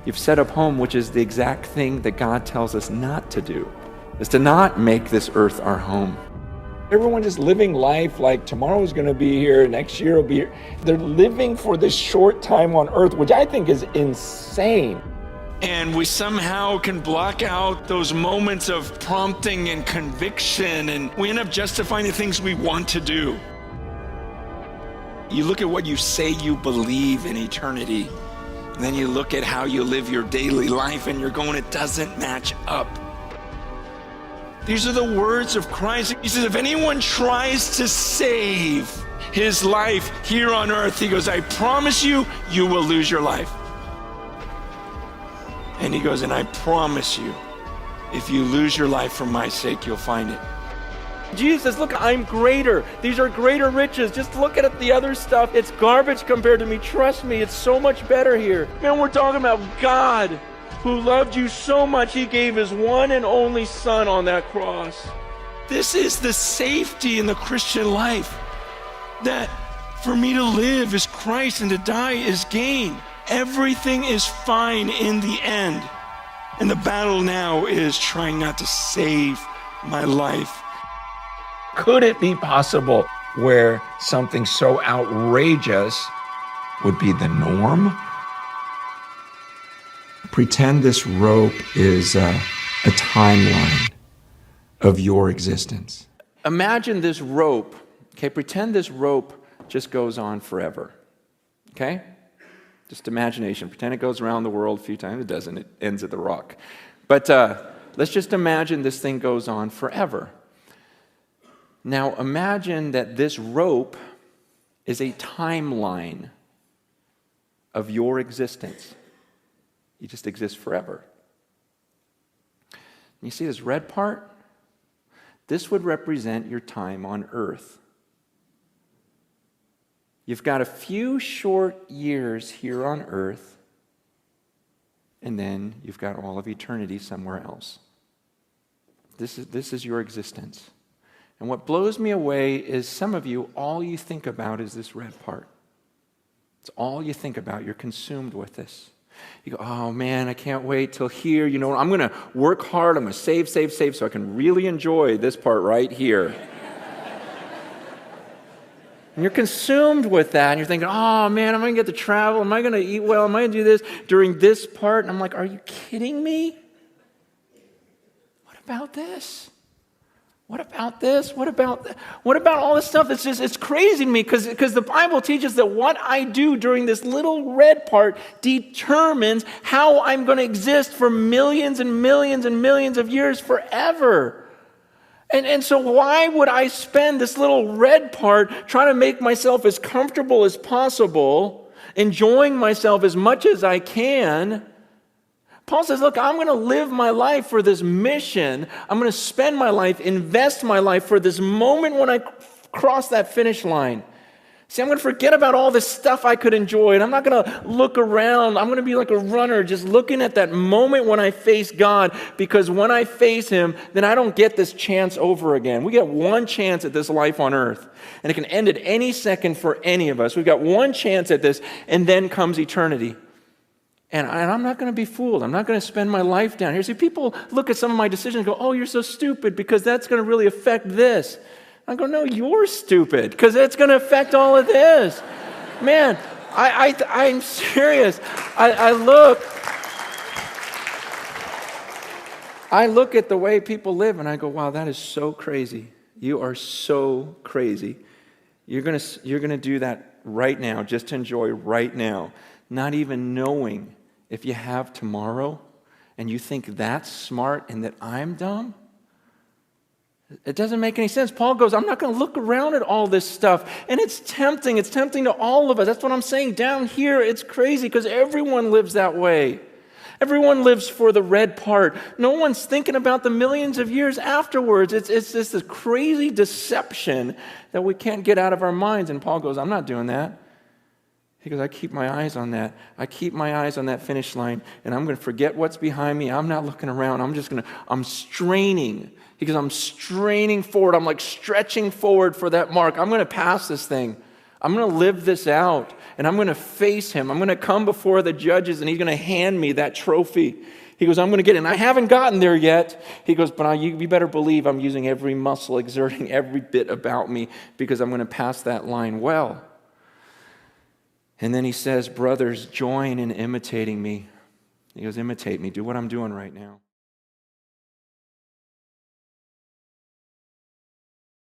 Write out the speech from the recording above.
You've set up home, which is the exact thing that God tells us not to do, is to not make this earth our home. Everyone just living life like tomorrow's going to be here, next year will be here. They're living for this short time on earth, which I think is insane. And we somehow can block out those moments of prompting and conviction, and we end up justifying the things we want to do. You look at what you say you believe in eternity, and then you look at how you live your daily life, and you're going, it doesn't match up. These are the words of Christ. He says, if anyone tries to save his life here on earth, he goes, I promise you, you will lose your life. And he goes, and I promise you, if you lose your life for my sake, you'll find it. Jesus, look, I'm greater. These are greater riches. Just look at the other stuff. It's garbage compared to me. Trust me, it's so much better here. Man, we're talking about God who loved you so much, he gave his one and only son on that cross. This is the safety in the Christian life, that for me to live is Christ and to die is gain. Everything is fine in the end. And the battle now is trying not to save my life. Could it be possible where something so outrageous would be the norm? Pretend this rope is a timeline of your existence. Imagine this rope, okay? Pretend this rope just goes on forever, okay? Just imagination. Pretend it goes around the world a few times. It doesn't. It ends at the rock. But let's just imagine this thing goes on forever. Now imagine that this rope is a timeline of your existence. You just exist forever. And you see this red part? This would represent your time on earth. You've got a few short years here on earth, and then you've got all of eternity somewhere else. This is your existence. And what blows me away is some of you, all you think about is this red part. It's all you think about. You're consumed with this. You go, oh man, I can't wait till here. You know, I'm going to work hard. I'm going to save so I can really enjoy this part right here. And you're consumed with that. And you're thinking, oh man, am I going to get to travel? Am I going to eat well? Am I going to do this during this part? And I'm like, are you kidding me? What about this? What about this? What about all this stuff? It's crazy to me because the Bible teaches that what I do during this little red part determines how I'm going to exist for millions and millions and millions of years forever. And so why would I spend this little red part trying to make myself as comfortable as possible, enjoying myself as much as I can? Paul says, look, I'm going to live my life for this mission. I'm going to spend my life, invest my life for this moment when I cross that finish line. See, I'm going to forget about all this stuff I could enjoy, and I'm not going to look around. I'm going to be like a runner, just looking at that moment when I face God, because when I face him, then I don't get this chance over again. We get one chance at this life on earth, and it can end at any second for any of us. We've got one chance at this, and then comes eternity. And I'm not going to be fooled. I'm not going to spend my life down here. See, people look at some of my decisions and go, oh, you're so stupid because that's going to really affect this. I go, no, you're stupid because it's going to affect all of this. Man, I'm serious. I look at the way people live and I go, wow, that is so crazy. You are so crazy. You're going to do that right now, just to enjoy right now, not even knowing if you have tomorrow, and you think that's smart and that I'm dumb. It doesn't make any sense. Paul goes, I'm not going to look around at all this stuff. And it's tempting. It's tempting to all of us. That's what I'm saying. Down here, it's crazy because everyone lives that way. Everyone lives for the red part. No one's thinking about the millions of years afterwards. It's just this crazy deception that we can't get out of our minds. And Paul goes, I'm not doing that. He goes, I keep my eyes on that. I keep my eyes on that finish line, and I'm going to forget what's behind me. I'm not looking around. I'm straining. He goes, I'm straining forward. I'm like stretching forward for that mark. I'm going to pass this thing. I'm going to live this out, and I'm going to face him. I'm going to come before the judges, and he's going to hand me that trophy. He goes, I'm going to get it. And I haven't gotten there yet. He goes, but you better believe I'm using every muscle, exerting every bit about me, because I'm going to pass that line well. And then he says, brothers, join in imitating me. He goes, imitate me. Do what I'm doing right now.